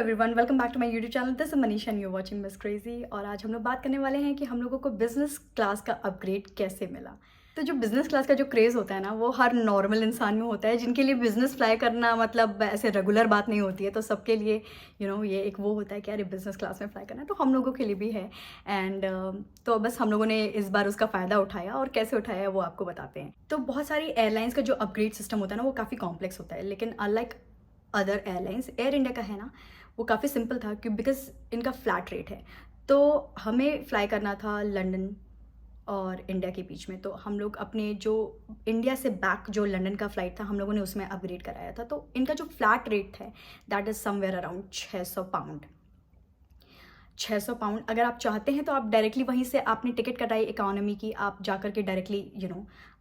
Everyone, welcome back to my YouTube channel. This is Manisha and you watching Miss Crazy. और आज हम लोग बात करने वाले हैं कि हम लोगों को बिजनेस क्लास का अपग्रेड कैसे मिला। तो जो बिजनेस क्लास का जो क्रेज़ होता है ना, वो हर नॉर्मल इंसान में होता है, जिनके लिए बिजनेस फ्लाई करना मतलब ऐसे रेगुलर बात नहीं होती है। तो सबके लिए ये एक वो होता है कि अरे बिजनेस क्लास में फ्लाई करना है, तो हम लोगों के लिए भी है। एंड तो बस हम लोगों ने इस बार उसका फ़ायदा उठाया, और कैसे उठाया है वो आपको बताते हैं। तो बहुत सारी एयरलाइंस का जो अपग्रेड सिस्टम होता है ना, वो काफ़ी कॉम्प्लेक्स होता है, लेकिन unlike other airlines, air India का है ना, वो काफ़ी सिंपल था कि बिकॉज इनका फ्लैट रेट है। तो हमें फ्लाई करना था लंदन और इंडिया के बीच में। तो हम लोग अपने जो इंडिया से बैक जो लंदन का फ़्लाइट था, हम लोगों ने उसमें अपग्रेड कराया था। तो इनका जो फ्लैट रेट है that is somewhere around 600 pound. 600 pound अगर आप चाहते हैं तो आप डायरेक्टली वहीं से आपने टिकट कटाई इकोनॉमी की, आप जाकर के डायरेक्टली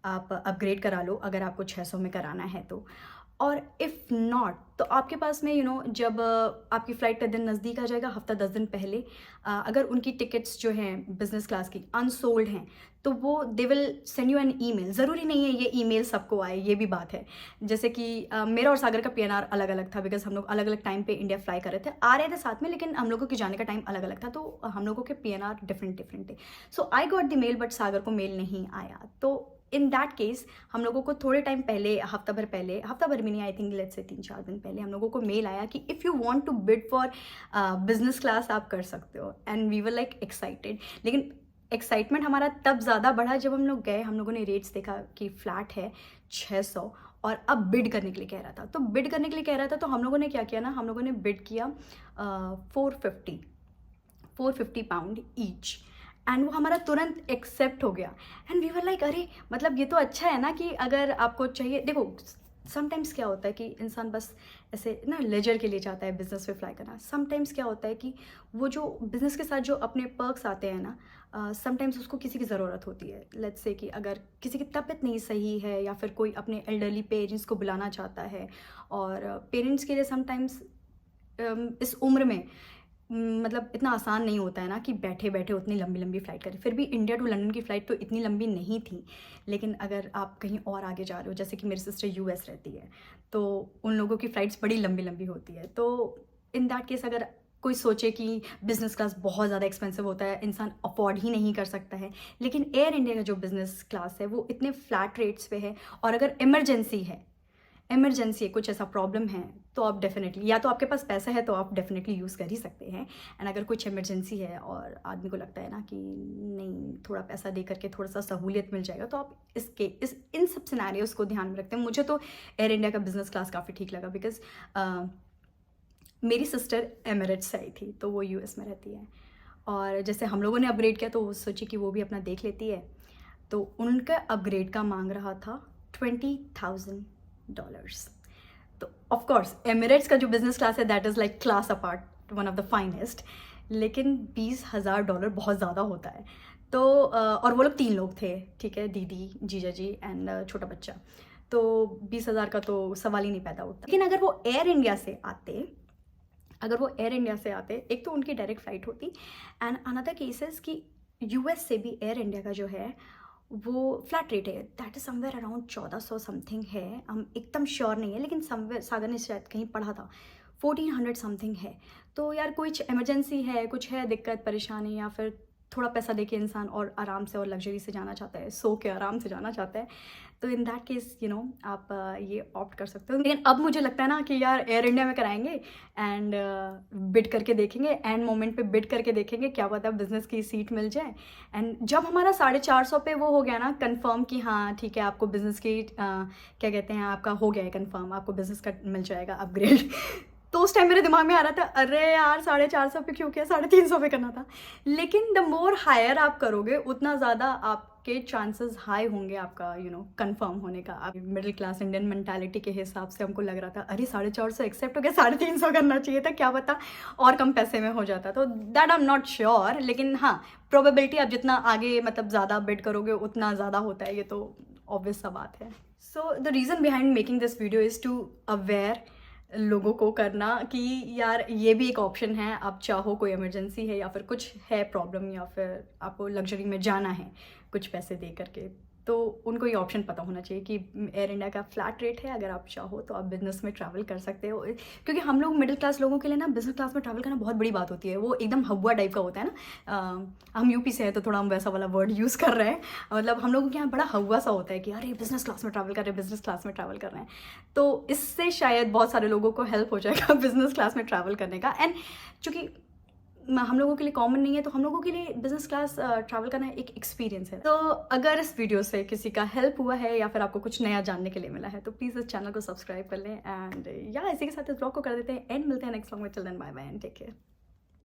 आप अपग्रेड करा लो अगर आपको 600 में कराना है तो। और इफ़ नॉट तो आपके पास में जब आपकी फ़्लाइट का दिन नज़दीक आ जाएगा, हफ्ता 10 दिन पहले, अगर उनकी टिकट्स जो हैं बिज़नेस क्लास की अनसोल्ड हैं, तो वो they will send you an email. ज़रूरी नहीं है ये ईमेल सबको आए, ये भी बात है। जैसे कि मेरा और सागर का पीएनआर अलग अलग था, बिकॉज हम लोग अलग अलग टाइम पे इंडिया फ्लाई कर रहे थे, आ रहे थे साथ में, लेकिन हम लोगों के जाने का टाइम अलग अलग था, तो हम लोगों के पीएनआर डिफरेंट थे। So I got the mail, but Sagar को मेल नहीं आया। तो इन दैट केस हम लोगों को थोड़े टाइम पहले, हफ्ता भर भी नहीं, आई थिंक लेट्स से 3-4 दिन पहले हम लोगों को मेल आया कि if you want to bid for business class आप कर सकते हो। And we were like excited. लेकिन एक्साइटमेंट हमारा तब ज़्यादा बढ़ा जब हम लोग गए, हम लोगों ने रेट्स देखा कि फ्लैट है 600 और अब बिड करने के लिए कह रहा था। तो बिड करने के लिए कह रहा था, तो हम लोगों ने क्या किया ना, हम लोगों ने बिड किया 450 पाउंड ईच। एंड वो हमारा तुरंत एक्सेप्ट हो गया। एंड वी वर लाइक अरे मतलब ये तो अच्छा है ना कि अगर आपको चाहिए। देखो समटाइम्स क्या होता है कि इंसान बस ऐसे ना लेजर के लिए चाहता है बिजनेस पे फ्लाई करना। समटाइम्स क्या होता है कि वो जो बिजनेस के साथ जो अपने पर्क्स आते हैं ना, समटाइम्स उसको किसी की ज़रूरत होती है। लेट्स से कि अगर किसी की तबीयत नहीं सही है, या फिर कोई अपने एल्डरली पेरेंट्स को बुलाना चाहता है, और पेरेंट्स के लिए समटाइम्स इस उम्र में मतलब इतना आसान नहीं होता है ना कि बैठे बैठे उतनी लंबी लंबी फ़्लाइट करें। फिर भी इंडिया टू लंदन की फ़्लाइट तो इतनी लंबी नहीं थी, लेकिन अगर आप कहीं और आगे जा रहे हो, जैसे कि मेरी सिस्टर यूएस रहती है, तो उन लोगों की फ़्लाइट्स बड़ी लंबी लंबी होती है। तो इन दैट केस अगर कोई सोचे कि बिज़नेस क्लास बहुत ज़्यादा एक्सपेंसिव होता है, इंसान अफोर्ड ही नहीं कर सकता है, लेकिन एयर इंडिया का जो बिज़नेस क्लास है वो इतने फ्लैट रेट्स पे है। और अगर इमरजेंसी है, कुछ ऐसा प्रॉब्लम है, तो आप डेफिनेटली, या तो आपके पास पैसा है तो आप डेफिनेटली यूज़ कर ही सकते हैं। एंड अगर कुछ इमरजेंसी है और आदमी को लगता है ना कि नहीं, थोड़ा पैसा दे करके थोड़ा सा सहूलियत मिल जाएगा, तो आप इन सब सिनेरियोस को ध्यान में रखते हैं। मुझे तो एयर इंडिया का बिज़नेस क्लास काफ़ी ठीक लगा, बिकॉज मेरी सिस्टर एमिरेट्स से आई थी, तो वो यूएस में रहती है। और जैसे हम लोगों ने अपग्रेड किया, तो वो सोची कि वो भी अपना देख लेती है, तो उनका अपग्रेड का मांग रहा था $20,000। तो ऑफ कोर्स एमिरेट्स का जो बिजनेस क्लास है that is like class apart, one of the finest. लेकिन $20,000 बहुत ज़्यादा होता है। तो और वो लोग 3 लोग थे, ठीक है, दीदी, जीजा जी एंड छोटा बच्चा। तो 20,000 का तो सवाल ही नहीं पैदा होता। लेकिन अगर वो एयर इंडिया से आते, एक तो उनकी डायरेक्ट फ़्लाइट होती, एंड अनदर केसेस कि यूएस से भी एयर इंडिया का जो है वो फ्लैट रेट है, that is somewhere around 1400 something है। हम एकदम श्योर नहीं है, लेकिन समवेयर सागर ने शायद कहीं पढ़ा था 1400 समथिंग है। तो यार कुछ इमरजेंसी है, कुछ है दिक्कत परेशानी, या फिर थोड़ा पैसा दे के इंसान और आराम से और लग्जरी से जाना चाहता है, सो के आराम से जाना चाहता है, तो इन दैट केस आप ये ऑप्ट कर सकते हो। लेकिन अब मुझे लगता है ना कि यार एयर इंडिया में कराएंगे एंड बिड करके देखेंगे, एंड मोमेंट पे बिड करके देखेंगे, क्या पता बिजनेस की सीट मिल जाए। एंड जब हमारा 450 पे वो हो गया ना कंफर्म कि हाँ ठीक है, आपको बिजनेस की क्या कहते हैं, आपका हो गया है कंफर्म, आपको बिजनेस का मिल जाएगा अपग्रेड तो उस टाइम मेरे दिमाग में आ रहा था, अरे यार 450 पे क्यों किया, 350 पे करना था। लेकिन द मोर हायर आप करोगे, उतना ज़्यादा आपके चांसेस हाई होंगे आपका कंफर्म होने का। आप मिडिल क्लास इंडियन मेंटालिटी के हिसाब से हमको लग रहा था अरे 450 एक्सेप्ट हो गया, 350 करना चाहिए था, क्या पता और कम पैसे में हो जाता। तो that I am not sure, लेकिन हाँ प्रोबेबिलिटी आप जितना आगे मतलब ज़्यादा बिड करोगे उतना ज़्यादा होता है, ये तो ऑब्वियस सा बात है। So the reason behind making this video is to aware लोगों को करना कि यार ये भी एक ऑप्शन है। आप चाहो, कोई इमरजेंसी है या फिर कुछ है प्रॉब्लम, या फिर आपको लग्जरी में जाना है कुछ पैसे दे करके, तो उनको ये ऑप्शन पता होना चाहिए कि एयर इंडिया का फ्लैट रेट है, अगर आप चाहो तो आप बिज़नेस में ट्रैवल कर सकते हो। क्योंकि हम लोग मिडिल क्लास लोगों के लिए ना बिज़नेस क्लास में ट्रैवल करना बहुत बड़ी बात होती है, वो एकदम हवा टाइप का होता है ना। हम यूपी से हैं तो थोड़ा हम वैसा वाला वर्ड यूज़ कर रहे हैं, मतलब हम लोगों के यहाँ बड़ा हवा सा होता है कि अरे बिज़नेस क्लास में ट्रैवल कर रहे हैं, बिज़नेस क्लास में ट्रैवल कर रहे हैं। तो इससे शायद बहुत सारे लोगों को हेल्प हो जाएगा बिज़नेस क्लास में ट्रैवल करने का। एंड चूँकि हम लोगों के लिए कॉमन नहीं है, तो हम लोगों के लिए बिजनेस क्लास ट्रैवल करना एक एक्सपीरियंस है। तो अगर इस वीडियो से किसी का हेल्प हुआ है या फिर आपको कुछ नया जानने के लिए मिला है, तो प्लीज़ इस चैनल को सब्सक्राइब कर लें। एंड या इसी के साथ इस ब्लॉग को कर देते हैं एंड मिलते हैं नेक्स्ट व्लॉग में। Till then bye bye and take care.